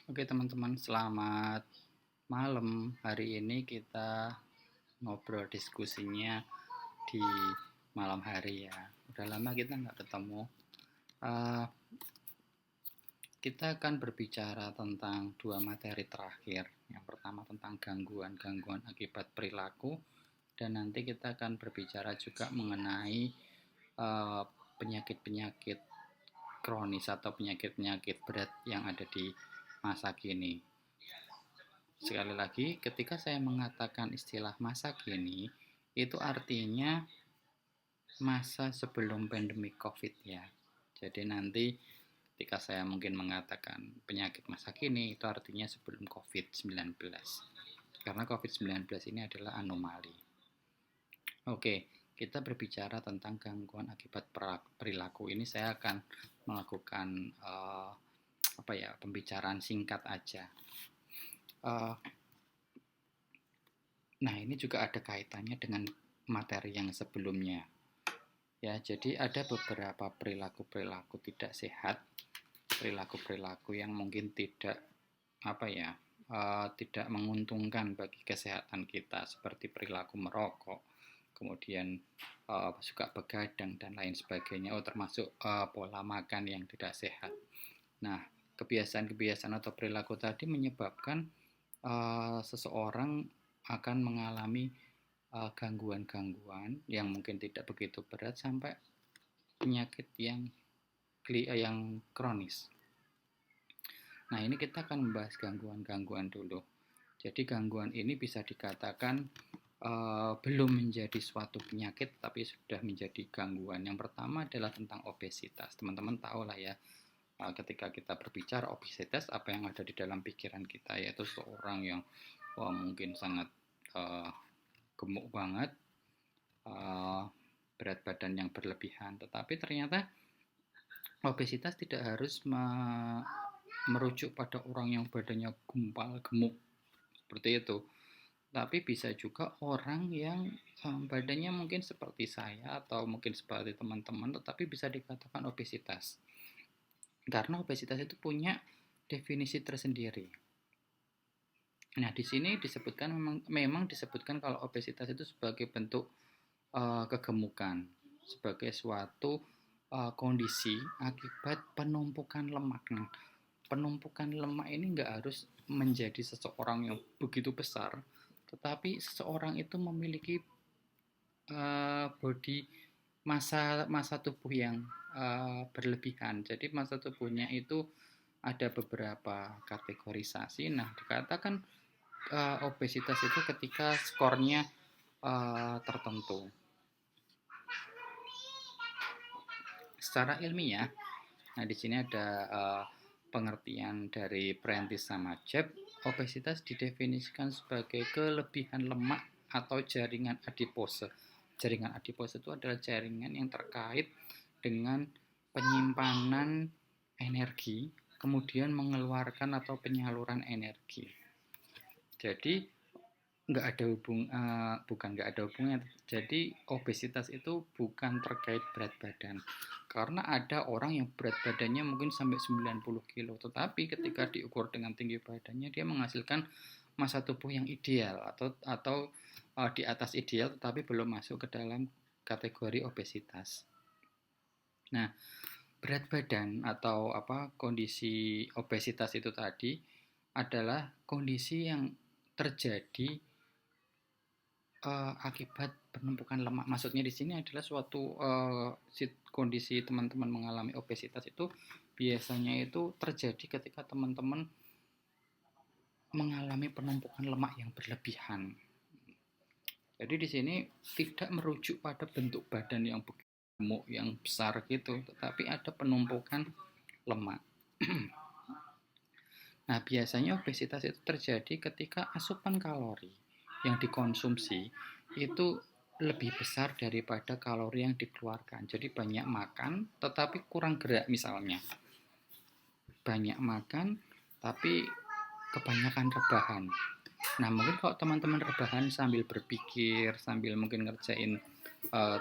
Oke teman-teman, selamat malam. Hari ini kita ngobrol diskusinya di malam hari ya. Udah lama kita nggak ketemu. Eh, kita akan berbicara tentang dua materi terakhir. Yang pertama tentang gangguan-gangguan akibat perilaku, dan nanti kita akan berbicara juga mengenai eh, penyakit-penyakit kronis atau penyakit-penyakit berat yang ada di masa kini. Sekali lagi, ketika saya mengatakan istilah masa kini, itu artinya masa sebelum pandemi COVID ya. Jadi nanti ketika saya mungkin mengatakan penyakit masa kini, itu artinya sebelum COVID-19. Karena COVID-19 ini adalah anomali. Oke, kita berbicara tentang gangguan akibat perilaku. Ini saya akan melakukan pembicaraan singkat aja. Uh, Nah, ini juga ada kaitannya dengan materi yang sebelumnya. Ya, jadi ada beberapa perilaku-perilaku tidak sehat, perilaku-perilaku yang mungkin tidak tidak menguntungkan bagi kesehatan kita, seperti perilaku merokok, kemudian suka begadang dan lain sebagainya, termasuk pola makan yang tidak sehat. Nah, kebiasaan-kebiasaan atau perilaku tadi menyebabkan seseorang akan mengalami gangguan-gangguan yang mungkin tidak begitu berat sampai penyakit yang kronis. Nah, ini kita akan membahas gangguan-gangguan dulu. Jadi gangguan ini bisa dikatakan belum menjadi suatu penyakit tapi sudah menjadi gangguan. Yang pertama adalah tentang obesitas. Teman-teman tahu lah ya, ketika kita berbicara obesitas, apa yang ada di dalam pikiran kita, yaitu seorang yang mungkin sangat uh, gemuk banget, berat badan yang berlebihan. Tetapi ternyata obesitas tidak harus merujuk pada orang yang badannya gumpal, gemuk, seperti itu. Tapi bisa juga orang yang badannya mungkin seperti saya atau mungkin seperti teman-teman, tetapi bisa dikatakan obesitas. Karena obesitas itu punya definisi tersendiri. Nah, di sini disebutkan memang disebutkan kalau obesitas itu sebagai bentuk kegemukan, sebagai suatu kondisi akibat penumpukan lemak. Nah, penumpukan lemak ini nggak harus menjadi seseorang yang begitu besar, tetapi seseorang itu memiliki body masa masa tubuh yang berlebihan. Jadi masa tubuhnya itu ada beberapa kategorisasi. Nah, dikatakan obesitas itu ketika skornya tertentu. Secara ilmiah, nah di sini ada pengertian dari Prentice sama Jeb. Obesitas didefinisikan sebagai kelebihan lemak atau jaringan adipose. Jaringan adipose itu adalah jaringan yang terkait dengan penyimpanan energi, kemudian mengeluarkan atau penyaluran energi. Jadi nggak ada bukan nggak ada hubungannya. Jadi obesitas itu bukan terkait berat badan, karena ada orang yang berat badannya mungkin sampai 90 kilo, tetapi ketika diukur dengan tinggi badannya dia menghasilkan massa tubuh yang ideal atau di atas ideal, tetapi belum masuk ke dalam kategori obesitas. Nah, berat badan atau kondisi obesitas itu tadi adalah kondisi yang terjadi akibat penumpukan lemak. Maksudnya di sini adalah suatu kondisi teman-teman mengalami obesitas itu biasanya itu terjadi ketika teman-teman mengalami penumpukan lemak yang berlebihan. Jadi di sini tidak merujuk pada bentuk badan yang gemuk, yang besar gitu, tetapi ada penumpukan lemak. Nah, biasanya obesitas itu terjadi ketika asupan kalori yang dikonsumsi itu lebih besar daripada kalori yang dikeluarkan. Jadi banyak makan tetapi kurang gerak misalnya. Banyak makan tapi kebanyakan rebahan. Nah, mungkin kalau teman-teman rebahan sambil berpikir, sambil mungkin ngerjain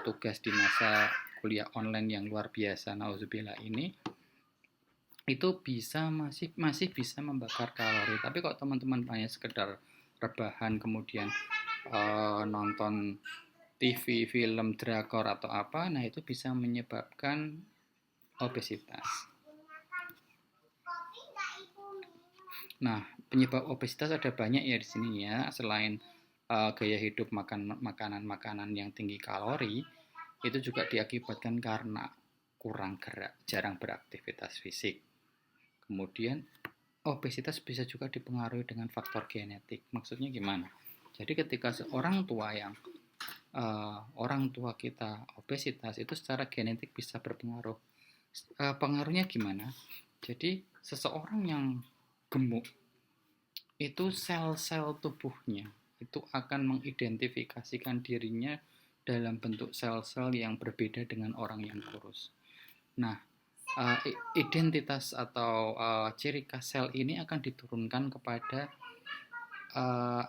tugas di masa kuliah online yang luar biasa, nauzubillah ini, itu masih bisa membakar kalori. Tapi kalau teman-teman hanya sekedar rebahan kemudian nonton TV, film, drakor atau apa, nah itu bisa menyebabkan obesitas. Nah, penyebab obesitas ada banyak ya di sini ya. Selain gaya hidup makan makanan-makanan yang tinggi kalori, itu juga diakibatkan karena kurang gerak, jarang beraktivitas fisik. Kemudian obesitas bisa juga dipengaruhi dengan faktor genetik. Maksudnya gimana? Jadi ketika seorang tua yang orang tua kita obesitas itu secara genetik bisa berpengaruh. Pengaruhnya gimana? Jadi seseorang yang gemuk itu sel-sel tubuhnya itu akan mengidentifikasikan dirinya dalam bentuk sel-sel yang berbeda dengan orang yang kurus. Nah, identitas atau ciri khas sel ini akan diturunkan kepada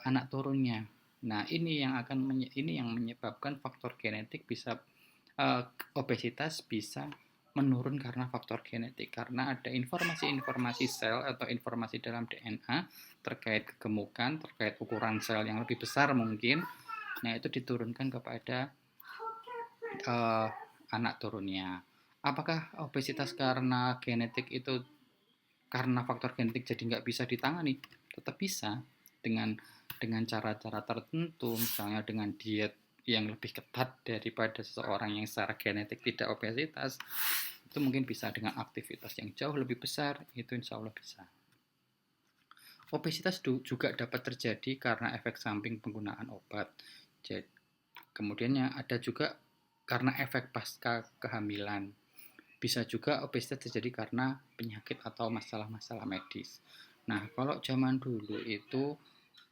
anak turunnya. Nah, ini yang menyebabkan faktor genetik bisa obesitas bisa menurun karena faktor genetik, karena ada informasi-informasi sel atau informasi dalam DNA terkait kegemukan, terkait ukuran sel yang lebih besar mungkin. Nah, itu diturunkan kepada anak turunnya. Apakah obesitas karena genetik itu karena faktor genetik jadi nggak bisa ditangani? Tetap bisa dengan cara-cara tertentu, misalnya dengan diet yang lebih ketat daripada seseorang yang secara genetik tidak obesitas. Itu mungkin bisa dengan aktivitas yang jauh lebih besar, itu insya Allah bisa. Obesitas juga dapat terjadi karena efek samping penggunaan obat. Jadi, kemudian ada juga karena efek pasca kehamilan. Bisa juga obesitas terjadi karena penyakit atau masalah-masalah medis. Nah, kalau zaman dulu itu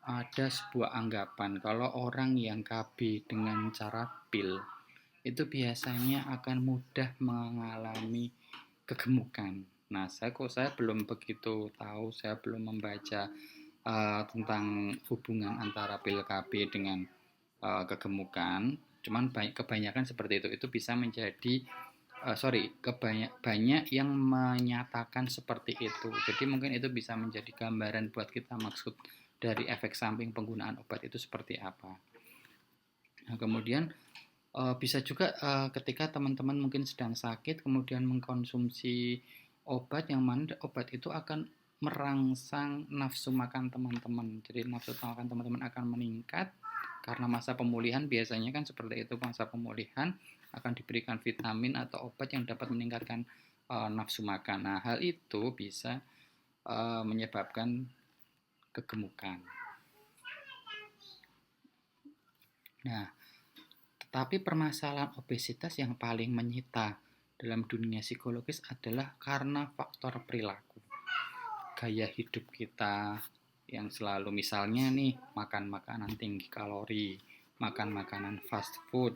ada sebuah anggapan kalau orang yang KB dengan cara pil itu biasanya akan mudah mengalami kegemukan. Nah, saya belum begitu tahu, saya belum membaca tentang hubungan antara pil KB dengan kegemukan. Cuman kebanyakan seperti itu. Itu bisa menjadi banyak yang menyatakan seperti itu. Jadi mungkin itu bisa menjadi gambaran buat kita maksud dari efek samping penggunaan obat itu seperti apa. Nah, kemudian bisa juga ketika teman-teman mungkin sedang sakit kemudian mengkonsumsi obat yang mana obat itu akan merangsang nafsu makan teman-teman. Jadi nafsu makan teman-teman akan meningkat karena masa pemulihan biasanya kan seperti itu, masa pemulihan akan diberikan vitamin atau obat yang dapat meningkatkan nafsu makan. Nah, hal itu bisa menyebabkan kegemukan. Nah, tetapi permasalahan obesitas yang paling menyita dalam dunia psikologis adalah karena faktor perilaku. Gaya hidup kita yang selalu misalnya nih makan makanan tinggi kalori, makan makanan fast food,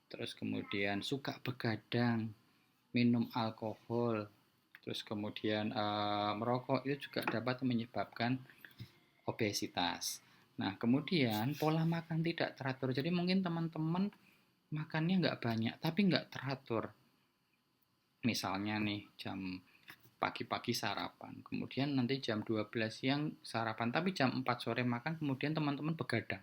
terus kemudian suka begadang, minum alkohol, terus kemudian merokok itu juga dapat menyebabkan obesitas. Nah, kemudian pola makan tidak teratur. Jadi mungkin teman-teman makannya nggak banyak, tapi nggak teratur. Misalnya nih jam pagi-pagi sarapan, kemudian nanti jam 12 siang sarapan, tapi jam 4 sore makan, kemudian teman-teman begadang.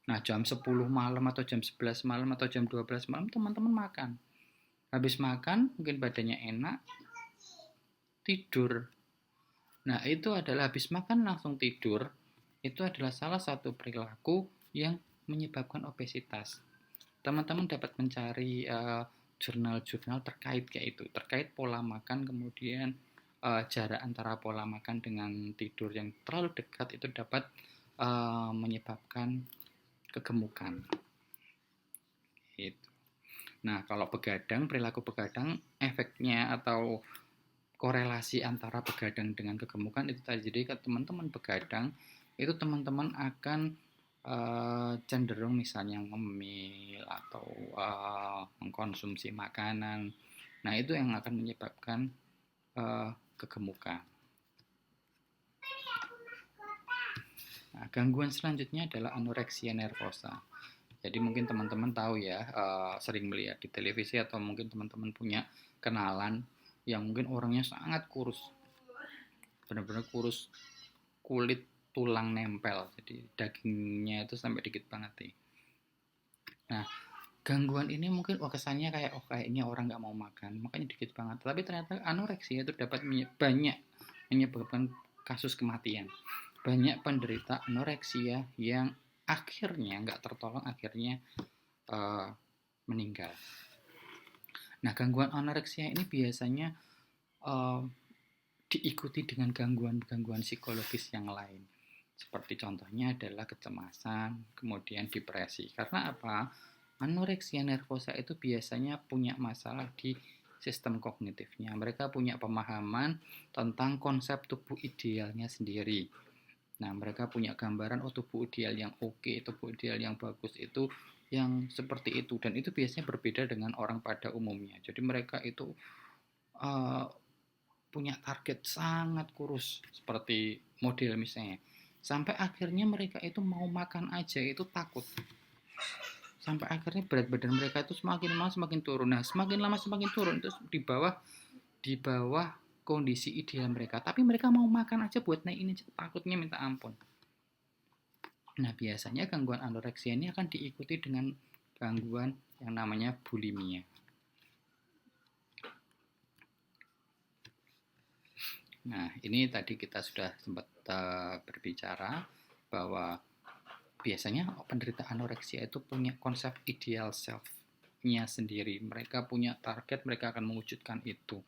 Nah, jam 10 malam atau jam 11 malam atau jam 12 malam teman-teman makan. Habis makan, mungkin badannya enak, tidur. Nah, itu adalah habis makan langsung tidur, itu adalah salah satu perilaku yang menyebabkan obesitas. Teman-teman dapat mencari jurnal-jurnal terkait kayak itu, terkait pola makan, kemudian jarak antara pola makan dengan tidur yang terlalu dekat itu dapat menyebabkan kegemukan. Gitu. Nah, kalau perilaku begadang, efeknya atau korelasi antara begadang dengan kegemukan itu tadi. Jadi kalau teman-teman begadang, itu teman-teman akan cenderung misalnya ngemil atau mengkonsumsi makanan. Nah, itu yang akan menyebabkan kegemukan. Nah, gangguan selanjutnya adalah anoreksia nervosa. Jadi mungkin teman-teman tahu ya, sering melihat di televisi atau mungkin teman-teman punya kenalan yang mungkin orangnya sangat kurus. benar-benar kurus, kulit tulang nempel, jadi dagingnya itu sampai dikit banget nih. Nah, gangguan ini mungkin kesannya kayak kayaknya orang nggak mau makan, makanya dikit banget. Tapi ternyata anoreksia itu dapat banyak menyebabkan kasus kematian. Banyak penderita anoreksia yang akhirnya nggak tertolong, akhirnya meninggal. Nah, gangguan anoreksia ini biasanya diikuti dengan gangguan-gangguan psikologis yang lain. Seperti contohnya adalah kecemasan, kemudian depresi. Karena apa? Anoreksia nervosa itu biasanya punya masalah di sistem kognitifnya. Mereka punya pemahaman tentang konsep tubuh idealnya sendiri. Nah, mereka punya gambaran tubuh ideal yang oke, tubuh ideal yang bagus itu yang seperti itu. Dan itu biasanya berbeda dengan orang pada umumnya. Jadi mereka itu punya target sangat kurus, seperti model misalnya. Sampai akhirnya mereka itu mau makan aja itu takut. Sampai akhirnya berat badan mereka itu semakin lama semakin turun. Nah, semakin lama semakin turun, terus di bawah kondisi ideal mereka. Tapi mereka mau makan aja buat naikin aja, takutnya minta ampun. Nah, biasanya gangguan anoreksia ini akan diikuti dengan gangguan yang namanya bulimia. Nah, ini tadi kita sudah sempat berbicara bahwa biasanya penderita anoreksia itu punya konsep ideal self-nya sendiri. Mereka punya target, mereka akan mewujudkan itu.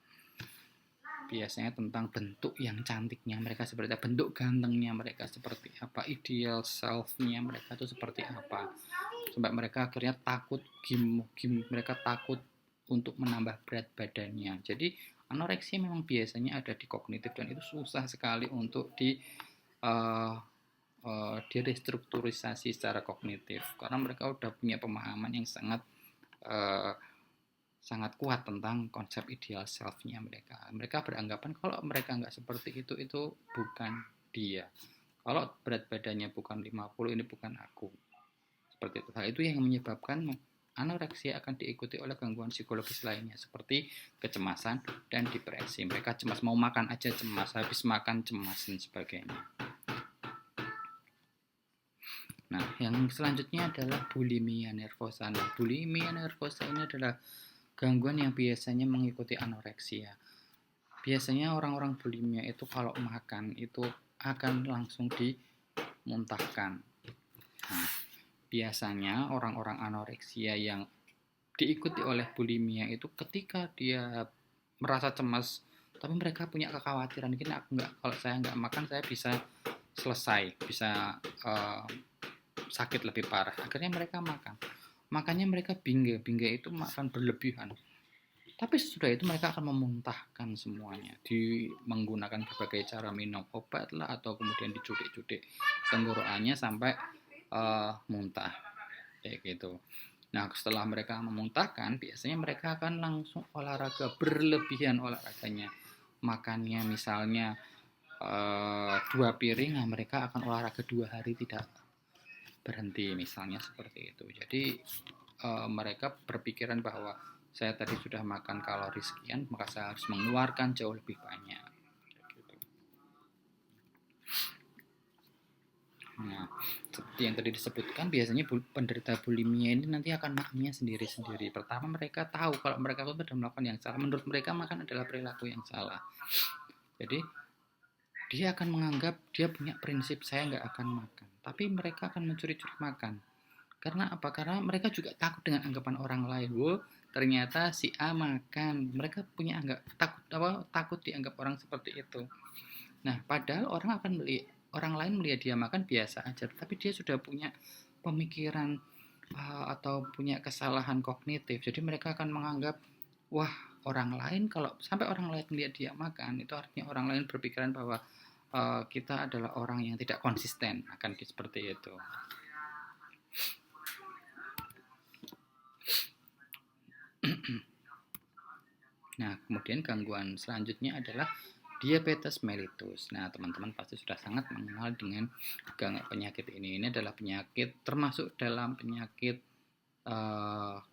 Biasanya tentang bentuk yang cantiknya mereka seperti apa, bentuk gantengnya mereka seperti apa, ideal self-nya mereka itu seperti apa. Sampai mereka akhirnya takut, mereka takut untuk menambah berat badannya. Jadi anoreksia memang biasanya ada di kognitif dan itu susah sekali untuk direstrukturisasi secara kognitif karena mereka udah punya pemahaman yang sangat kuat tentang konsep ideal self-nya mereka. Mereka beranggapan kalau mereka nggak seperti itu bukan dia. Kalau berat badannya bukan 50, ini bukan aku. Seperti itu. Hal itu yang menyebabkan anoreksia akan diikuti oleh gangguan psikologis lainnya seperti kecemasan dan depresi. Mereka cemas, mau makan aja cemas, habis makan cemas dan sebagainya. Nah, yang selanjutnya adalah bulimia nervosa. Nah, bulimia nervosa ini adalah gangguan yang biasanya mengikuti anoreksia. Biasanya orang-orang bulimia itu kalau makan itu akan langsung dimuntahkan. Nah, biasanya orang-orang anoreksia yang diikuti oleh bulimia itu ketika dia merasa cemas, tapi mereka punya kekhawatiran, gini kalau saya nggak makan saya bisa selesai, bisa sakit lebih parah. Akhirnya mereka makan. Makanya mereka bingga itu makan berlebihan. Tapi sesudah itu mereka akan memuntahkan semuanya, menggunakan berbagai cara, minum obat lah atau kemudian dicudik-cudik tenggorokannya sampai muntah kayak gitu. Nah, setelah mereka memuntahkan, biasanya mereka akan langsung olahraga berlebihan olahraganya. Makannya misalnya 2 piring, nah mereka akan olahraga 2 hari tidak berhenti misalnya seperti itu. Jadi mereka berpikiran bahwa saya tadi sudah makan kalori sekian, maka saya harus mengeluarkan jauh lebih banyak. Nah, seperti yang tadi disebutkan, biasanya penderita bulimia ini nanti akan makannya sendiri-sendiri. Pertama, mereka tahu kalau mereka sudah melakukan yang salah. Menurut mereka makan adalah perilaku yang salah. Jadi dia akan menganggap, dia punya prinsip saya nggak akan makan. Tapi mereka akan mencuri-curi makan. Karena apa? Karena mereka juga takut dengan anggapan orang lain. Wow, ternyata si A makan. Mereka punya takut dianggap orang seperti itu. Nah, padahal orang lain melihat dia makan biasa aja, tapi dia sudah punya pemikiran atau punya kesalahan kognitif. Jadi mereka akan menganggap, wah, orang lain, kalau sampai orang lain melihat dia makan, itu artinya orang lain berpikiran bahwa kita adalah orang yang tidak konsisten, akan seperti itu. Nah, kemudian gangguan selanjutnya adalah diabetes mellitus. Nah, teman-teman pasti sudah sangat mengenal dengan penyakit ini. Ini adalah penyakit termasuk dalam penyakit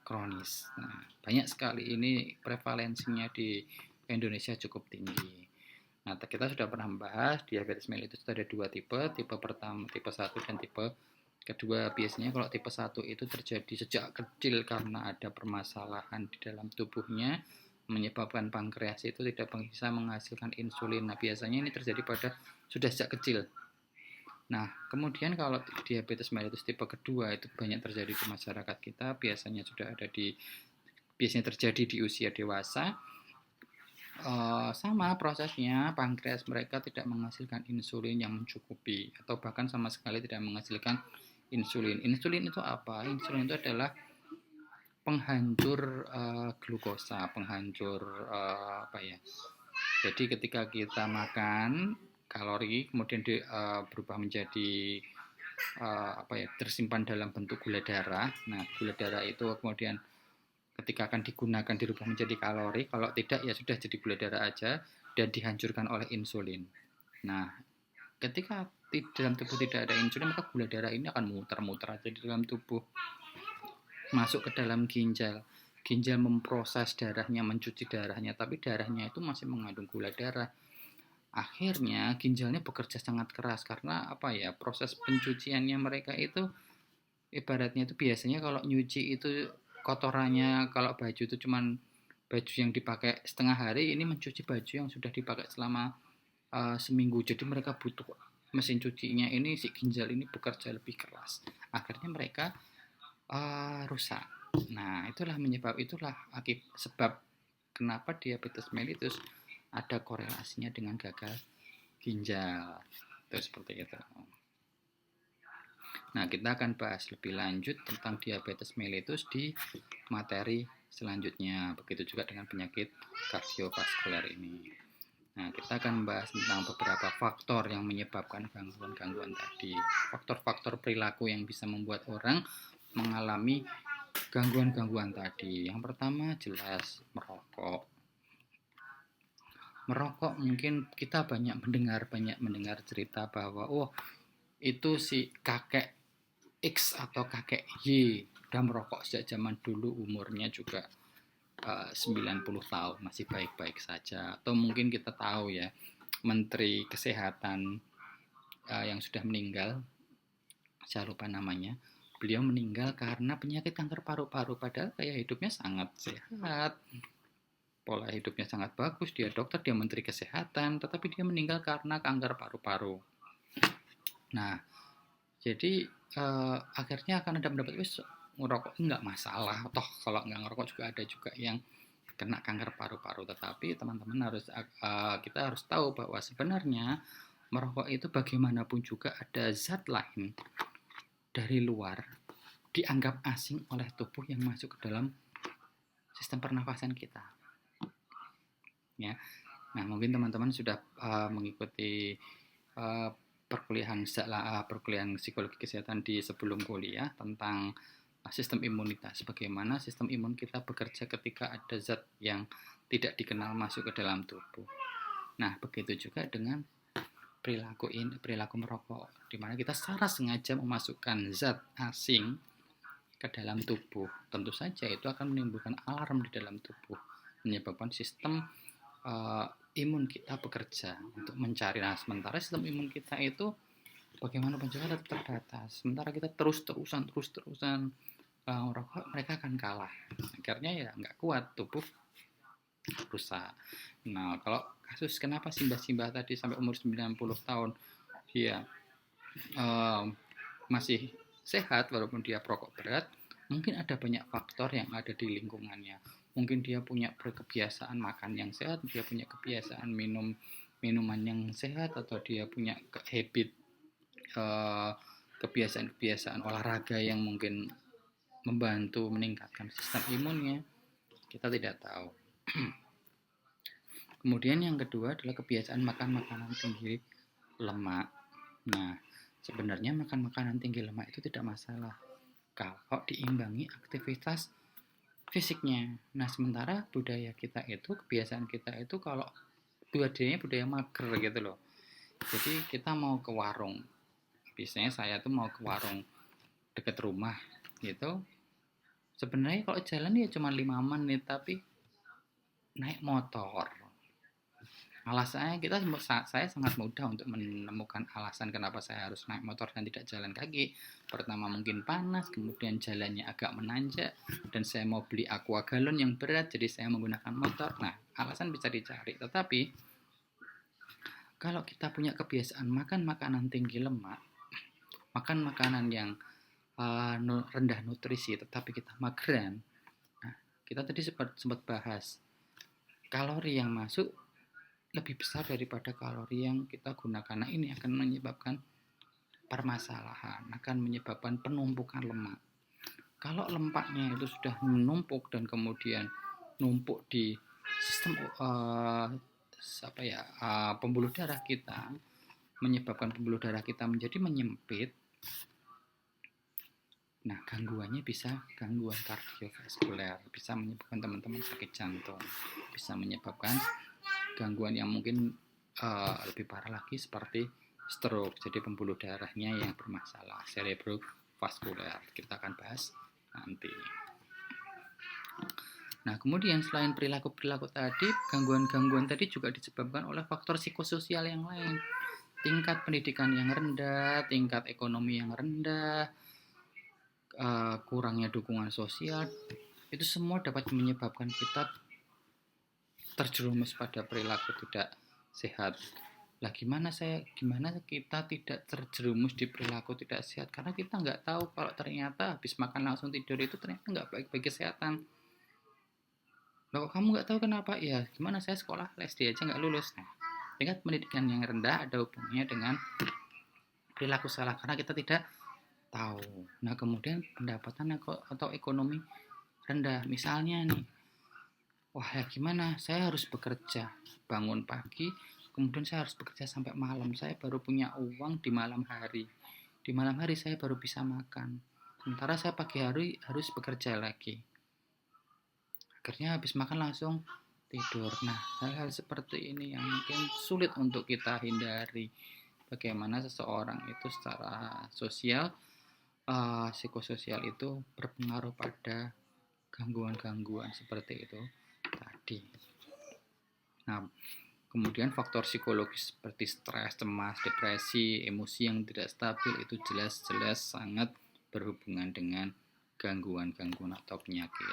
kronis. Nah, banyak sekali ini prevalensinya di Indonesia cukup tinggi. Nah, kita sudah pernah membahas diabetes mellitus itu ada dua tipe, tipe pertama, tipe 1 dan tipe kedua. Biasanya kalau tipe 1 itu terjadi sejak kecil karena ada permasalahan di dalam tubuhnya, menyebabkan pankreas itu tidak bisa menghasilkan insulin. Nah, biasanya ini terjadi pada sudah sejak kecil. Nah, kemudian kalau diabetes mellitus tipe kedua itu banyak terjadi di masyarakat kita, biasanya terjadi di usia dewasa. Sama prosesnya, pankreas mereka tidak menghasilkan insulin yang mencukupi atau bahkan sama sekali tidak menghasilkan insulin. Insulin itu apa? Insulin itu adalah penghancur glukosa, penghancur apa ya? Jadi ketika kita makan kalori kemudian berubah menjadi tersimpan dalam bentuk gula darah. Nah, gula darah itu kemudian ketika akan digunakan dirubah menjadi kalori, kalau tidak ya sudah jadi gula darah aja dan dihancurkan oleh insulin. Nah, ketika di dalam tubuh tidak ada insulin, maka gula darah ini akan muter-muter aja di dalam tubuh, masuk ke dalam ginjal. Ginjal memproses darahnya, mencuci darahnya, tapi darahnya itu masih mengandung gula darah. Akhirnya ginjalnya bekerja sangat keras karena proses pencuciannya mereka itu ibaratnya itu biasanya kalau nyuci itu kotorannya, kalau baju itu cuman baju yang dipakai setengah hari, ini mencuci baju yang sudah dipakai selama seminggu. Jadi mereka butuh mesin cucinya ini, si ginjal ini bekerja lebih keras, akhirnya mereka rusak. Nah, itulah sebab kenapa diabetes mellitus ada korelasinya dengan gagal ginjal. Itu seperti itu. Nah, kita akan bahas lebih lanjut tentang diabetes mellitus di materi selanjutnya. Begitu juga dengan penyakit kardiovaskuler ini. Nah, kita akan membahas tentang beberapa faktor yang menyebabkan gangguan-gangguan tadi. Faktor-faktor perilaku yang bisa membuat orang mengalami gangguan-gangguan tadi. Yang pertama jelas merokok. Merokok mungkin kita banyak mendengar cerita bahwa itu si kakek X atau kakek Y udah merokok sejak zaman dulu, umurnya juga 90 tahun masih baik-baik saja. Atau mungkin kita tahu ya, Menteri Kesehatan yang sudah meninggal, saya lupa namanya, beliau meninggal karena penyakit kanker paru-paru, padahal kayak hidupnya sangat sehat, pola hidupnya sangat bagus, dia dokter, dia Menteri Kesehatan, tetapi dia meninggal karena kanker paru-paru. Nah, jadi akhirnya akan ada pendapat ngerokok nggak masalah, toh kalau nggak ngerokok juga ada juga yang kena kanker paru-paru. Tetapi teman-teman kita harus tahu bahwa sebenarnya merokok itu bagaimanapun juga ada zat lain dari luar dianggap asing oleh tubuh yang masuk ke dalam sistem pernafasan kita. Ya, nah mungkin teman-teman sudah mengikuti perkuliahan psikologi kesehatan di sebelum kuliah tentang sistem imunitas, bagaimana sistem imun kita bekerja ketika ada zat yang tidak dikenal masuk ke dalam tubuh. Nah, begitu juga dengan perilaku merokok, di mana kita secara sengaja memasukkan zat asing ke dalam tubuh. Tentu saja itu akan menimbulkan alarm di dalam tubuh, menyebabkan sistem imun kita bekerja untuk mencari. Nah, sementara sistem imun kita itu bagaimanapun juga tetap terbatas. Sementara kita terus-terusan merokok, mereka akan kalah. Akhirnya ya nggak kuat, tubuh rusak. Nah, kalau kasus kenapa simbah-simbah tadi sampai umur 90 tahun dia masih sehat walaupun dia perokok berat, mungkin ada banyak faktor yang ada di lingkungannya. Mungkin dia punya kebiasaan makan yang sehat, dia punya kebiasaan minuman yang sehat, atau dia punya habit kebiasaan olahraga yang mungkin membantu meningkatkan sistem imunnya. Kita tidak tahu. Kemudian yang kedua adalah kebiasaan makan makanan tinggi lemak. Nah, sebenarnya makan makanan tinggi lemak itu tidak masalah kalau diimbangi aktivitas fisiknya. Nah, sementara budaya kita itu, kebiasaan kita itu kalau budaya mager gitu loh. Jadi kita mau ke warung, biasanya saya tuh mau ke warung dekat rumah gitu, sebenarnya kalau jalan ya cuma 5 menit, tapi naik motor Alasannya saya sangat mudah untuk menemukan alasan kenapa saya harus naik motor dan tidak jalan kaki. Pertama mungkin panas, kemudian jalannya agak menanjak, dan saya mau beli aqua galon yang berat, jadi saya menggunakan motor. Nah, alasan bisa dicari. Tetapi kalau kita punya kebiasaan makan makanan tinggi lemak, makan makanan yang rendah nutrisi, tetapi kita mageran. Nah, kita tadi sempat bahas kalori yang masuk lebih besar daripada kalori yang kita gunakan. Nah, ini akan menyebabkan permasalahan, akan menyebabkan penumpukan lemak. Kalau lemaknya itu sudah menumpuk dan kemudian numpuk di sistem pembuluh darah kita, menyebabkan pembuluh darah kita menjadi menyempit. Nah, gangguannya bisa gangguan kardiovaskuler, bisa menyebabkan teman-teman sakit jantung, bisa menyebabkan gangguan yang mungkin lebih parah lagi seperti stroke, jadi pembuluh darahnya yang bermasalah, cerebrovaskuler. Kita akan bahas nanti. Nah, kemudian selain perilaku-perilaku tadi, gangguan-gangguan tadi juga disebabkan oleh faktor psikososial yang lain. Tingkat pendidikan yang rendah, tingkat ekonomi yang rendah, kurangnya dukungan sosial, itu semua dapat menyebabkan kita terjerumus pada perilaku tidak sehat. Lah gimana kita tidak terjerumus di perilaku tidak sehat? Karena kita nggak tahu kalau ternyata habis makan langsung tidur itu ternyata nggak baik bagi kesehatan. Loh, kamu nggak tahu kenapa? Ya gimana, saya sekolah SD aja nggak lulus. Nah, tingkat pendidikan yang rendah ada hubungannya dengan perilaku salah karena kita tidak tahu. Nah, kemudian pendapatan atau ekonomi rendah. Misalnya nih, wah ya gimana, saya harus bekerja, bangun pagi, kemudian saya harus bekerja sampai malam. Saya baru punya uang di malam hari. Di malam hari saya baru bisa makan. Sementara saya pagi hari harus bekerja lagi. Akhirnya habis makan langsung tidur. Nah, hal-hal seperti ini yang mungkin sulit untuk kita hindari. Bagaimana seseorang itu secara sosial, psikososial itu berpengaruh pada gangguan-gangguan seperti itu tadi. Nah, kemudian faktor psikologis seperti stres, cemas, depresi, emosi yang tidak stabil itu jelas-jelas sangat berhubungan dengan gangguan-gangguan atau penyakit.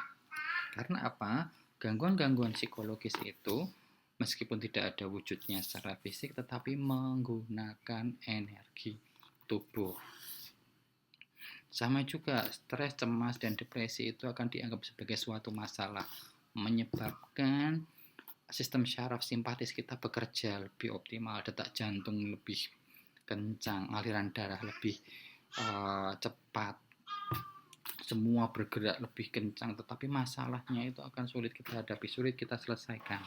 Karena apa? Gangguan-gangguan psikologis itu meskipun tidak ada wujudnya secara fisik tetapi menggunakan energi tubuh. Sama juga stres, cemas, dan depresi itu akan dianggap sebagai suatu masalah, menyebabkan sistem syaraf simpatis kita bekerja lebih optimal, detak jantung lebih kencang, aliran darah lebih cepat, semua bergerak lebih kencang, tetapi masalahnya itu akan sulit kita hadapi, sulit kita selesaikan.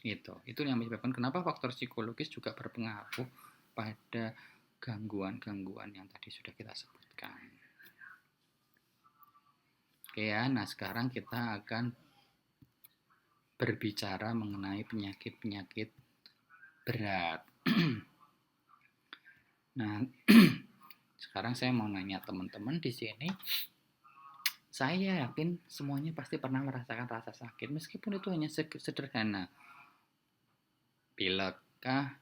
Itu yang menyebabkan kenapa faktor psikologis juga berpengaruh pada gangguan-gangguan yang tadi sudah kita sebutkan. Oke ya, nah sekarang kita akan berbicara mengenai penyakit-penyakit berat. Nah, sekarang saya mau nanya teman-teman di sini. Saya yakin semuanya pasti pernah merasakan rasa sakit, meskipun itu hanya sederhana. Pilek kah?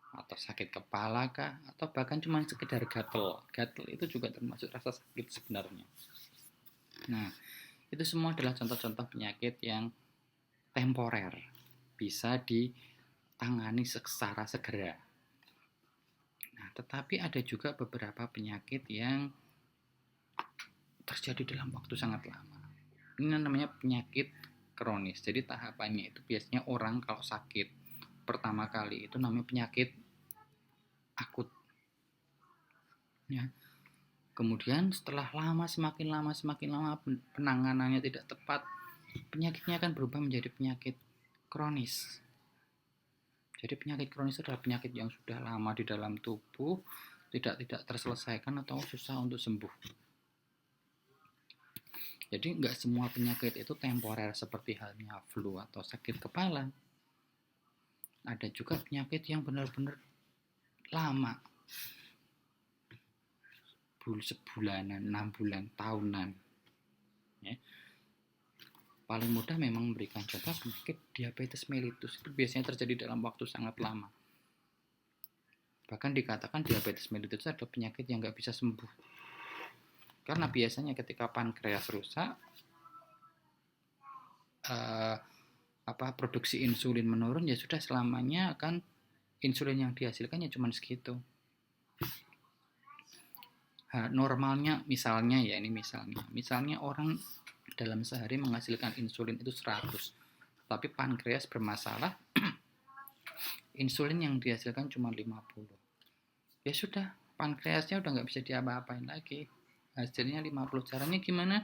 Atau sakit kepala kah? Atau bahkan cuma sekedar gatel. Gatel itu juga termasuk rasa sakit sebenarnya. Nah, itu semua adalah contoh-contoh penyakit yang temporer, bisa ditangani secara segera. Nah, tetapi ada juga beberapa penyakit yang terjadi dalam waktu sangat lama. Ini namanya penyakit kronis. Jadi tahapannya itu biasanya orang kalau sakit pertama kali itu namanya penyakit akut. Ya. Kemudian setelah semakin lama penanganannya tidak tepat, penyakitnya akan berubah menjadi penyakit kronis. Jadi penyakit kronis adalah penyakit yang sudah lama di dalam tubuh, tidak terselesaikan atau susah untuk sembuh. Jadi nggak semua penyakit itu temporer seperti halnya flu atau sakit kepala. Ada juga penyakit yang benar-benar lama, sebulanan, 6 bulan, tahunan. Ya. paling mudah memang memberikan contoh penyakit diabetes mellitus. Itu biasanya terjadi dalam waktu sangat lama. Bahkan dikatakan diabetes mellitus adalah penyakit yang nggak bisa sembuh. Karena biasanya ketika pankreas rusak, produksi insulin menurun, ya sudah selamanya akan insulin yang dihasilkannya cuma segitu. Normalnya misalnya orang dalam sehari menghasilkan insulin itu 100, tapi pankreas bermasalah, insulin yang dihasilkan cuma 50. Ya sudah, pankreasnya udah nggak bisa diapa-apain lagi, hasilnya 50. Caranya gimana?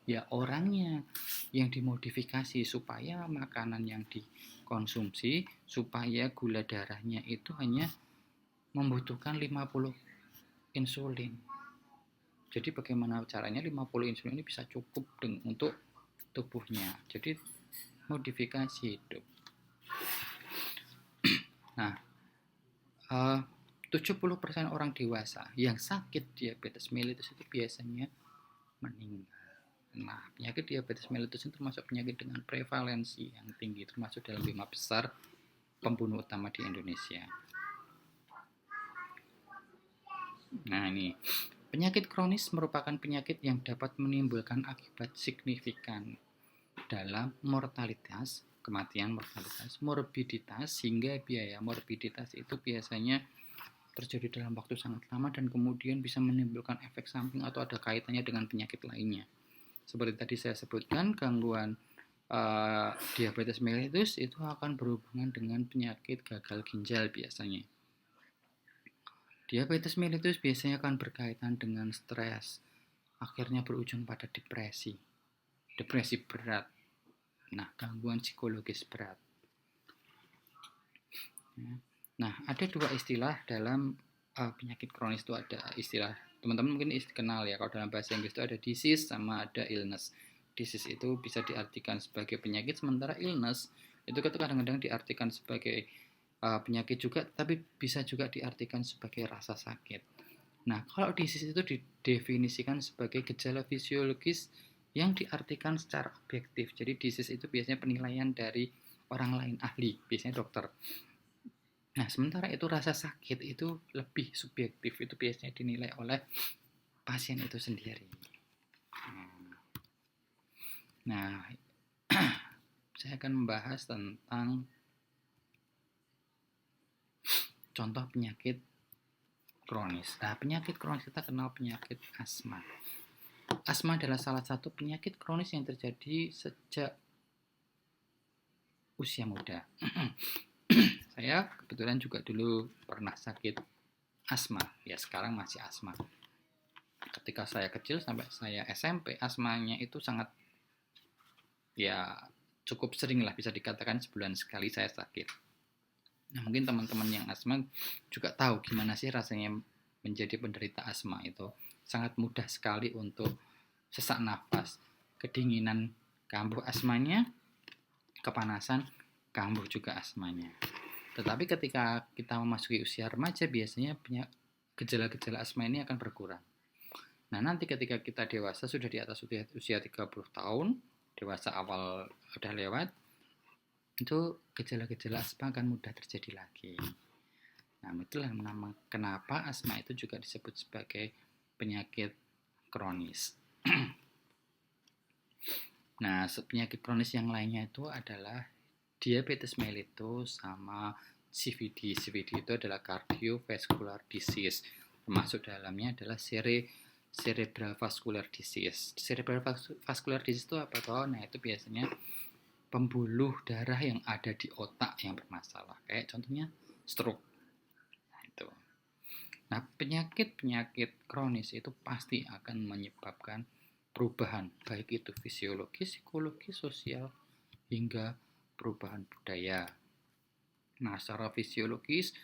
Ya orangnya yang dimodifikasi supaya makanan yang dikonsumsi, supaya gula darahnya itu hanya membutuhkan 50 insulin. Jadi bagaimana caranya 50 insulin ini bisa cukup untuk tubuhnya. Jadi modifikasi hidup. Nah, 70% orang dewasa yang sakit diabetes mellitus itu biasanya meninggal. Nah, penyakit diabetes mellitus itu termasuk penyakit dengan prevalensi yang tinggi, termasuk dalam 5 besar pembunuh utama di Indonesia. Nah, ini penyakit kronis merupakan penyakit yang dapat menimbulkan akibat signifikan dalam mortalitas, kematian, mortalitas, morbiditas, hingga biaya. Morbiditas itu biasanya terjadi dalam waktu sangat lama dan kemudian bisa menimbulkan efek samping atau ada kaitannya dengan penyakit lainnya. Seperti tadi saya sebutkan, gangguan diabetes mellitus itu akan berhubungan dengan penyakit gagal ginjal biasanya. Diabetes mellitus biasanya akan berkaitan dengan stres, akhirnya berujung pada depresi berat. Nah, gangguan psikologis berat. Nah, ada 2 istilah dalam penyakit kronis itu. Ada istilah, teman-teman mungkin kenal ya, kalau dalam bahasa Inggris itu ada disease sama ada illness. Disease itu bisa diartikan sebagai penyakit, sementara illness itu kadang-kadang diartikan sebagai penyakit juga, tapi bisa juga diartikan sebagai rasa sakit. Nah, kalau disease itu didefinisikan sebagai gejala fisiologis yang diartikan secara objektif. Jadi disease itu biasanya penilaian dari orang lain, ahli, biasanya dokter. Nah, sementara itu rasa sakit itu lebih subjektif, itu biasanya dinilai oleh pasien itu sendiri. Nah, saya akan membahas tentang contoh penyakit kronis. Nah, penyakit kronis kita kenal penyakit asma. Asma adalah salah satu penyakit kronis yang terjadi sejak usia muda. Saya kebetulan juga dulu pernah sakit asma, ya sekarang masih asma. Ketika saya kecil sampai saya SMP, asmanya itu sangat, ya cukup sering lah, bisa dikatakan sebulan sekali saya sakit. Nah, mungkin teman-teman yang asma juga tahu gimana sih rasanya menjadi penderita asma. Itu sangat mudah sekali untuk sesak nafas, kedinginan kambuh asmanya, kepanasan kambuh juga asmanya. Tetapi ketika kita memasuki usia remaja, biasanya gejala-gejala asma ini akan berkurang. Nah, nanti ketika kita dewasa, sudah di atas usia 30 tahun, dewasa awal udah lewat, itu gejala-gejala asma akan mudah terjadi lagi. Nah, itulah kenapa asma itu juga disebut sebagai penyakit kronis. Nah, penyakit kronis yang lainnya itu adalah diabetes mellitus sama CVD. CVD itu adalah cardiovascular disease. Termasuk dalamnya adalah cerebral vascular disease. Cerebral vascular disease itu apa toh? Nah, itu biasanya pembuluh darah yang ada di otak yang bermasalah. Kayak contohnya stroke. Nah, itu. Nah, penyakit kronis itu pasti akan menyebabkan perubahan, baik itu fisiologis, psikologis, sosial, hingga perubahan budaya. Nah, secara fisiologis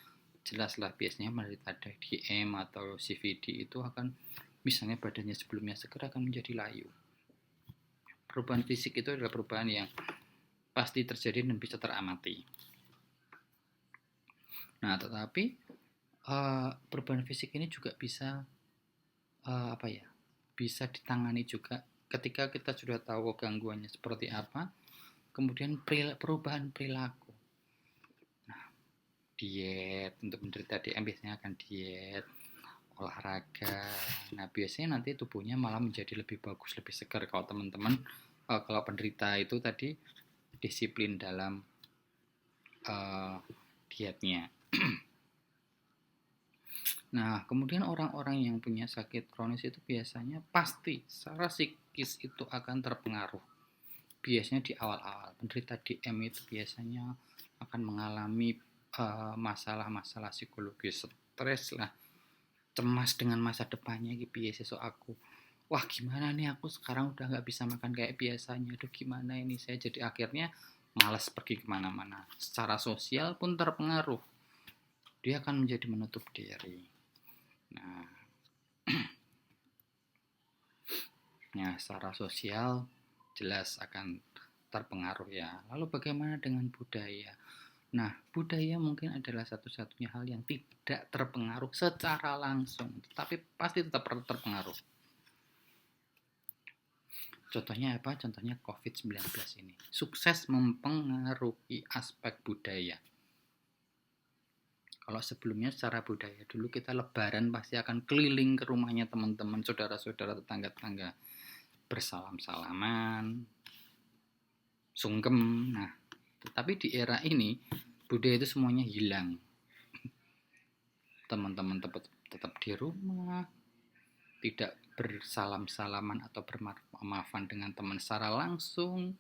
jelaslah biasanya menderita DM atau CVD itu akan, misalnya badannya sebelumnya seger akan menjadi layu. Perubahan fisik itu adalah perubahan yang pasti terjadi dan bisa teramati. Nah, tetapi perubahan fisik ini juga bisa bisa ditangani juga ketika kita sudah tahu gangguannya seperti apa, kemudian perubahan perilaku. Nah, diet untuk menderita DM biasanya akan diet, olahraga. Nah, biasanya nanti tubuhnya malah menjadi lebih bagus, lebih segar kalau teman-teman kalau penderita itu tadi disiplin dalam dietnya. Nah, kemudian orang-orang yang punya sakit kronis itu biasanya pasti secara psikis itu akan terpengaruh. Biasanya di awal-awal penderita DM itu biasanya akan mengalami masalah-masalah psikologis, stres lah, cemas dengan masa depannya gitu. Besok aku, wah gimana nih, aku sekarang udah nggak bisa makan kayak biasanya, aduh gimana ini saya, jadi akhirnya malas pergi kemana-mana. Secara sosial pun terpengaruh, dia akan menjadi menutup diri. Nah, secara sosial jelas akan terpengaruh ya. Lalu bagaimana dengan budaya? Nah, budaya mungkin adalah satu-satunya hal yang tidak terpengaruh secara langsung, tapi pasti tetap terpengaruh. Contohnya apa? Contohnya COVID-19 ini. Sukses mempengaruhi aspek budaya. Kalau sebelumnya secara budaya, dulu kita lebaran pasti akan keliling ke rumahnya teman-teman, saudara-saudara, tetangga-tetangga, bersalam-salaman, sungkem. Nah, tetapi di era ini budaya itu semuanya hilang. Teman-teman tetap di rumah, tidak bersalam-salaman atau bermaafan dengan teman secara langsung,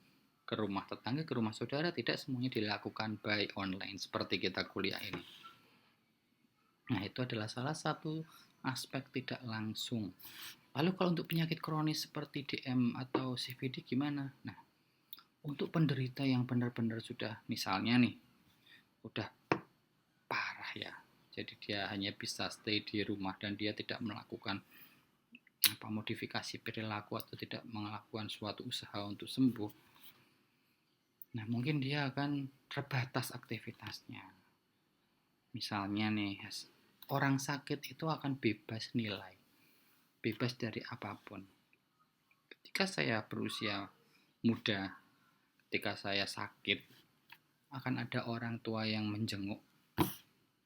ke rumah tetangga, ke rumah saudara, tidak semuanya dilakukan by online seperti kita kuliah ini. Nah, itu adalah salah satu aspek tidak langsung. Lalu kalau untuk penyakit kronis seperti DM atau CVD gimana? Nah, untuk penderita yang benar-benar sudah, misalnya nih, udah parah ya, jadi dia hanya bisa stay di rumah dan dia tidak melakukan modifikasi perilaku atau tidak melakukan suatu usaha untuk sembuh. Nah, mungkin dia akan terbatas aktivitasnya. Misalnya nih, orang sakit itu akan bebas nilai, bebas dari apapun. Ketika saya berusia muda, ketika saya sakit, akan ada orang tua yang menjenguk.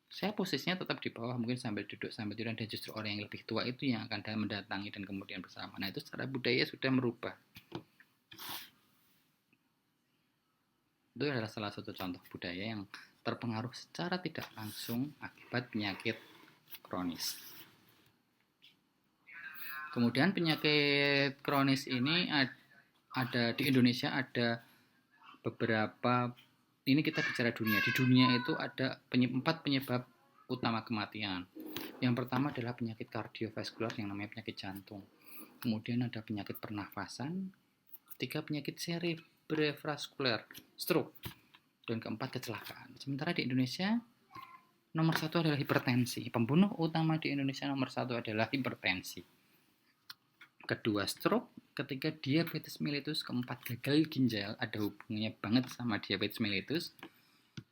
Saya posisinya tetap di bawah, mungkin sambil duduk, sambil tidur, dan justru orang yang lebih tua itu yang akan mendatangi dan kemudian bersama. Nah, itu secara budaya sudah merubah. Itu adalah salah satu contoh budaya yang terpengaruh secara tidak langsung akibat penyakit kronis. Kemudian penyakit kronis ini ada di Indonesia, ada beberapa, ini kita bicara dunia. Di dunia itu ada 4 penyebab utama kematian. Yang pertama adalah penyakit kardiovaskular yang namanya penyakit jantung. Kemudian ada penyakit pernafasan. Ketiga, penyakit cerebrovaskular, stroke. Dan keempat, kecelakaan. Sementara di Indonesia nomor 1 adalah hipertensi. Pembunuh utama di Indonesia nomor 1 adalah hipertensi. Kedua, stroke. Ketiga, diabetes mellitus. Keempat, gagal ginjal. Ada hubungannya banget sama diabetes mellitus.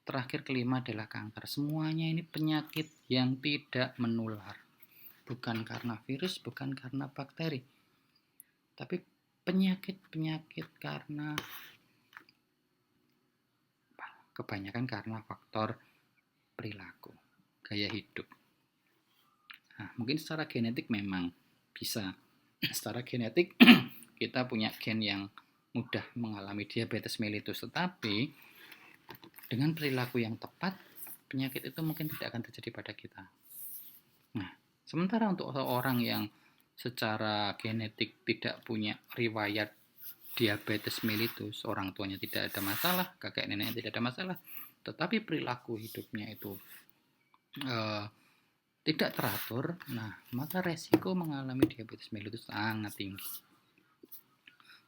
Terakhir, kelima adalah kanker. Semuanya ini penyakit yang tidak menular. Bukan karena virus, bukan karena bakteri. Tapi penyakit-penyakit karena kebanyakan karena faktor perilaku, gaya hidup. Nah, mungkin secara genetik memang bisa. Secara genetik kita punya gen yang mudah mengalami diabetes mellitus, tetapi dengan perilaku yang tepat, penyakit itu mungkin tidak akan terjadi pada kita. Nah, sementara untuk orang yang secara genetik tidak punya riwayat diabetes mellitus, orang tuanya tidak ada masalah, kakek neneknya tidak ada masalah, tetapi perilaku hidupnya itu tidak teratur, nah maka resiko mengalami diabetes mellitus sangat tinggi.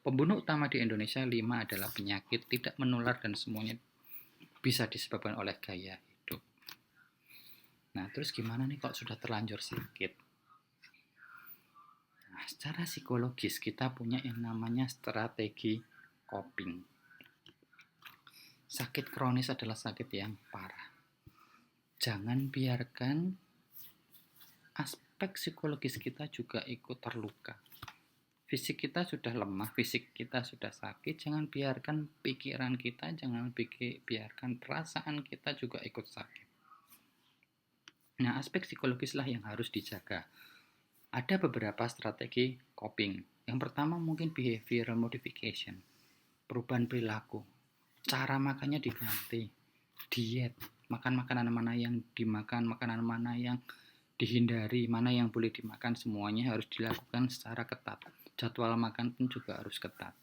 Pembunuh utama di Indonesia 5 adalah penyakit tidak menular dan semuanya bisa disebabkan oleh gaya hidup. Nah, terus gimana nih kalau sudah terlanjur sakit? Nah, secara psikologis kita punya yang namanya strategi coping. Sakit kronis adalah sakit yang parah. Jangan biarkan aspek psikologis kita juga ikut terluka. Fisik kita sudah lemah, fisik kita sudah sakit, jangan biarkan pikiran kita, jangan biarkan perasaan kita juga ikut sakit. Nah, aspek psikologislah yang harus dijaga. Ada beberapa strategi coping. Yang pertama mungkin behavioral modification, perubahan perilaku. Cara makannya diganti, diet, makan makanan mana yang dimakan, makanan mana yang dihindari, mana yang boleh dimakan, semuanya harus dilakukan secara ketat. Jadwal makan pun juga harus ketat.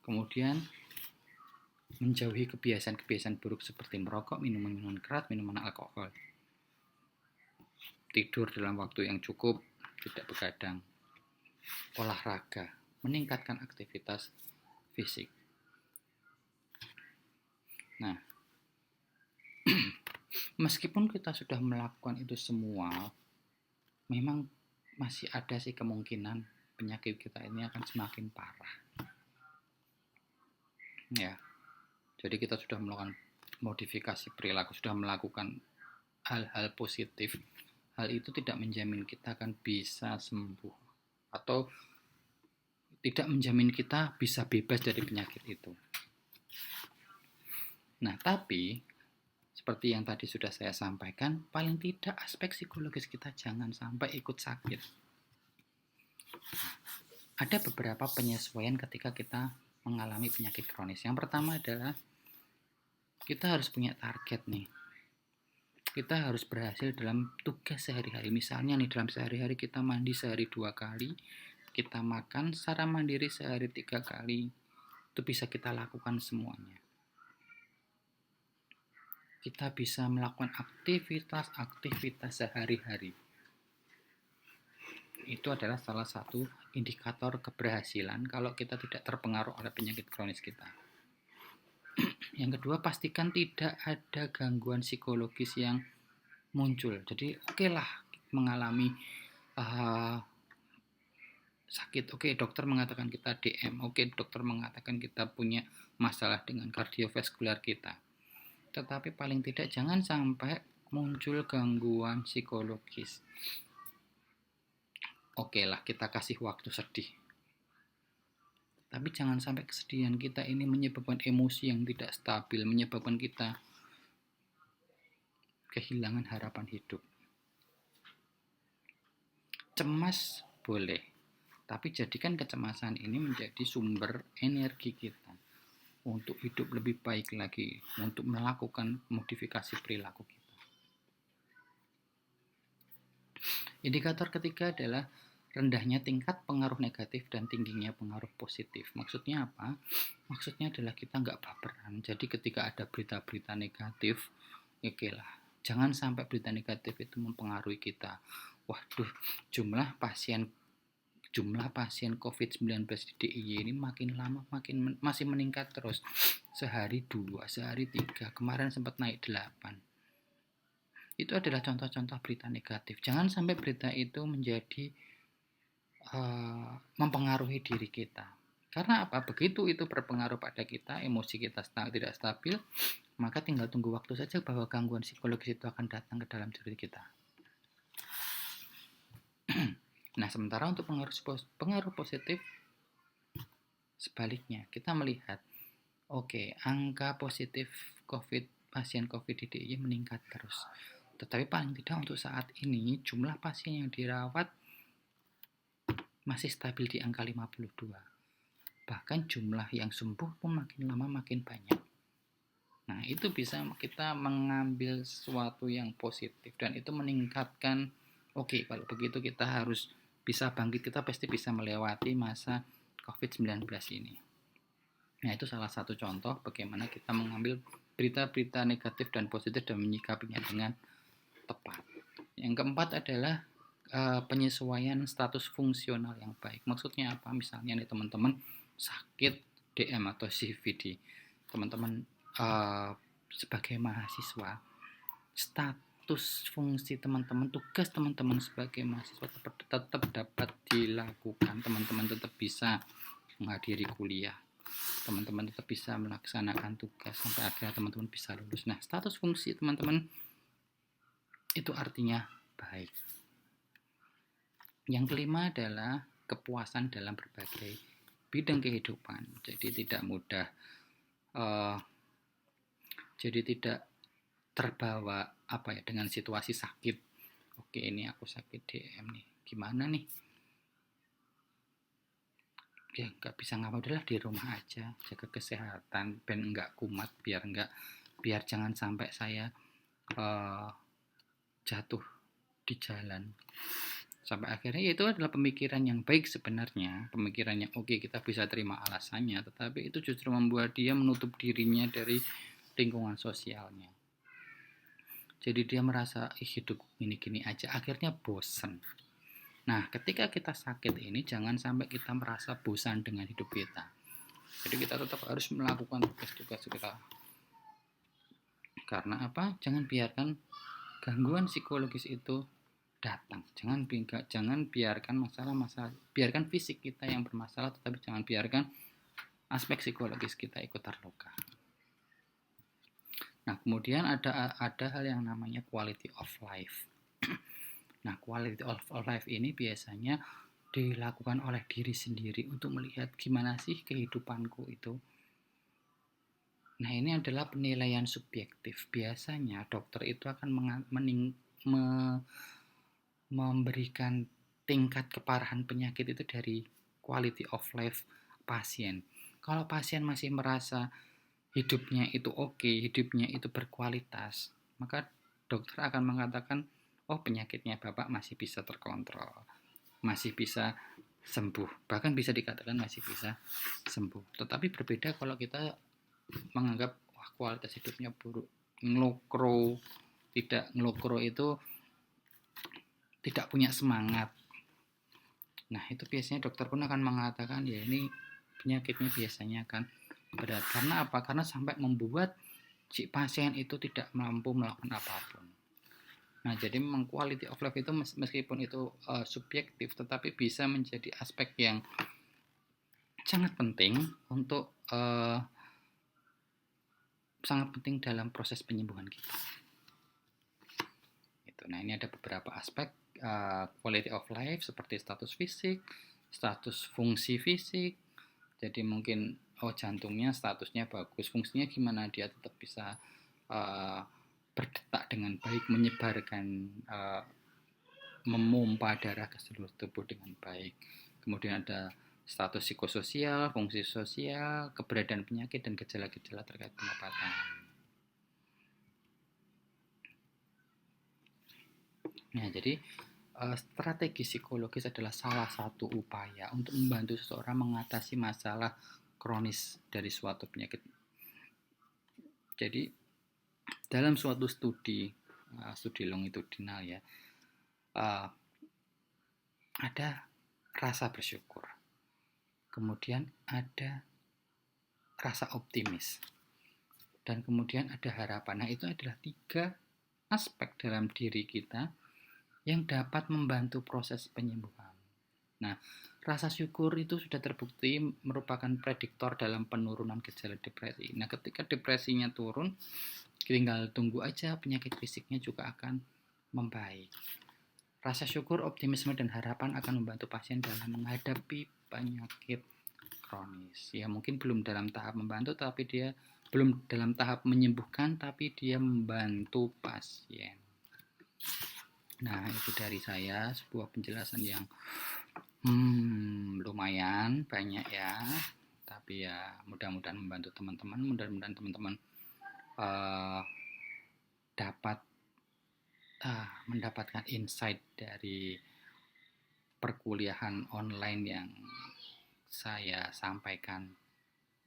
Kemudian menjauhi kebiasaan-kebiasaan buruk seperti merokok, minuman keras, minuman alkohol. Tidur dalam waktu yang cukup, tidak begadang. Olahraga, meningkatkan aktivitas fisik. Nah, meskipun kita sudah melakukan itu semua, memang masih ada sih kemungkinan penyakit kita ini akan semakin parah. Ya, jadi kita sudah melakukan modifikasi perilaku, sudah melakukan hal-hal positif. Hal itu tidak menjamin kita akan bisa sembuh atau tidak menjamin kita bisa bebas dari penyakit itu. Nah, tapi seperti yang tadi sudah saya sampaikan, paling tidak aspek psikologis kita jangan sampai ikut sakit. Ada beberapa penyesuaian ketika kita mengalami penyakit kronis. Yang pertama adalah kita harus punya target nih. Kita harus berhasil dalam tugas sehari-hari. Misalnya nih, dalam sehari-hari kita mandi sehari 2 kali, kita makan secara mandiri sehari 3 kali. Itu bisa kita lakukan semuanya. Kita bisa melakukan aktivitas sehari-hari. Itu adalah salah satu indikator keberhasilan kalau kita tidak terpengaruh oleh penyakit kronis kita. Yang kedua, pastikan tidak ada gangguan psikologis yang muncul. Jadi okelah mengalami sakit, oke, dokter mengatakan kita DM, oke, dokter mengatakan kita punya masalah dengan kardiovaskular kita. Tetapi paling tidak jangan sampai muncul gangguan psikologis. Oke lah, kita kasih waktu sedih. Tapi jangan sampai kesedihan kita ini menyebabkan emosi yang tidak stabil, menyebabkan kita kehilangan harapan hidup. Cemas boleh, tapi jadikan kecemasan ini menjadi sumber energi kita untuk hidup lebih baik lagi, untuk melakukan modifikasi perilaku kita. Indikator ketiga adalah rendahnya tingkat pengaruh negatif dan tingginya pengaruh positif. Maksudnya apa? Maksudnya adalah kita nggak baperan. Jadi ketika ada berita-berita negatif, okelah, jangan sampai berita negatif itu mempengaruhi kita. Waduh, jumlah pasien COVID-19 di DIY ini makin lama masih meningkat terus. Sehari 2, sehari 3, kemarin sempat naik 8. Itu adalah contoh-contoh berita negatif. Jangan sampai berita itu menjadi mempengaruhi diri kita. Karena apa? Begitu itu berpengaruh pada kita, emosi kita tidak stabil, maka tinggal tunggu waktu saja bahwa gangguan psikologis itu akan datang ke dalam diri kita. Nah, sementara untuk pengaruh positif, sebaliknya, kita melihat, oke, angka positif pasien COVID di DIY meningkat terus. Tetapi paling tidak untuk saat ini, jumlah pasien yang dirawat masih stabil di angka 52. Bahkan jumlah yang sembuh pun makin lama makin banyak. Nah, itu bisa kita mengambil sesuatu yang positif dan itu meningkatkan, oke, kalau begitu kita harus bisa bangkit, kita pasti bisa melewati masa COVID-19 ini. Nah, itu salah satu contoh bagaimana kita mengambil berita-berita negatif dan positif dan menyikapinya dengan tepat. Yang keempat adalah penyesuaian status fungsional yang baik. Maksudnya apa? Misalnya nih teman-teman sakit DM atau CVD, teman-teman sebagai mahasiswa, status fungsi teman-teman, tugas teman-teman sebagai mahasiswa tetap dapat dilakukan. Teman-teman tetap bisa menghadiri kuliah, teman-teman tetap bisa melaksanakan tugas sampai akhirnya teman-teman bisa lulus. Nah, status fungsi teman-teman itu artinya baik. Yang kelima adalah kepuasan dalam berbagai bidang kehidupan. Jadi tidak mudah, jadi tidak terbawa dengan situasi sakit. Oke, ini aku sakit DM nih, gimana nih? Ya nggak bisa ngapa, udahlah di rumah aja, jaga kesehatan, ben nggak kumat, biar jangan sampai saya jatuh di jalan. Sampai akhirnya itu adalah pemikiran yang baik sebenarnya, pemikiran yang oke, kita bisa terima alasannya, tetapi itu justru membuat dia menutup dirinya dari lingkungan sosialnya. Jadi dia merasa hidup gini-gini aja, akhirnya bosan. Nah, ketika kita sakit ini jangan sampai kita merasa bosan dengan hidup kita. Jadi kita tetap harus melakukan tugas-tugas kita. Karena apa? Jangan biarkan gangguan psikologis itu datang. Jangan biarkan masalah-masalah, biarkan fisik kita yang bermasalah, tetapi jangan biarkan aspek psikologis kita ikut terluka. Nah, kemudian ada hal yang namanya quality of life. Nah, quality of life ini biasanya dilakukan oleh diri sendiri untuk melihat gimana sih kehidupanku itu. Nah, ini adalah penilaian subjektif. Biasanya dokter itu akan memberikan tingkat keparahan penyakit itu dari quality of life pasien. Kalau pasien masih merasa hidupnya itu oke, hidupnya itu berkualitas, maka dokter akan mengatakan, oh penyakitnya Bapak masih bisa terkontrol, masih bisa sembuh, bahkan bisa dikatakan masih bisa sembuh. Tetapi berbeda kalau kita menganggap wah kualitas hidupnya buruk, tidak ngelokro itu tidak punya semangat. Nah, itu biasanya dokter pun akan mengatakan ya ini penyakitnya biasanya akan berat. Karena apa? Karena sampai membuat si pasien itu tidak mampu melakukan apapun. Nah, jadi memang quality of life itu meskipun itu subjektif, tetapi bisa menjadi aspek yang sangat penting untuk sangat penting dalam proses penyembuhan kita. Nah, ini ada beberapa aspek quality of life seperti status fisik, status fungsi fisik. Jadi mungkin jantungnya statusnya bagus, fungsinya gimana, dia tetap bisa berdetak dengan baik, menyebarkan memompa darah ke seluruh tubuh dengan baik. Kemudian ada status psikososial, fungsi sosial, keberadaan penyakit dan gejala-gejala terkait pengobatan. Nah, jadi strategi psikologis adalah salah satu upaya untuk membantu seseorang mengatasi masalah kronis dari suatu penyakit. Jadi dalam suatu studi longitudinal ya, ada rasa bersyukur, kemudian ada rasa optimis, dan kemudian ada harapan. Nah, itu adalah 3 aspek dalam diri kita yang dapat membantu proses penyembuhan. Nah, rasa syukur itu sudah terbukti merupakan prediktor dalam penurunan gejala depresi. Nah, ketika depresinya turun, tinggal tunggu aja penyakit fisiknya juga akan membaik. Rasa syukur, optimisme, dan harapan akan membantu pasien dalam menghadapi penyakit kronis. Ya, mungkin belum dalam tahap membantu, tapi dia belum dalam tahap menyembuhkan, tapi dia membantu pasien. Nah, itu dari saya sebuah penjelasan yang lumayan banyak ya, tapi ya mudah-mudahan membantu teman-teman, mudah-mudahan teman-teman dapat mendapatkan insight dari perkuliahan online yang saya sampaikan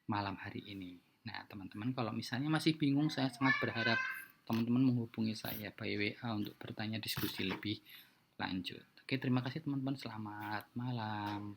malam hari ini. Nah, teman-teman kalau misalnya masih bingung, saya sangat berharap teman-teman menghubungi saya by WA untuk bertanya diskusi lebih lanjut. Oke, terima kasih teman-teman. Selamat malam.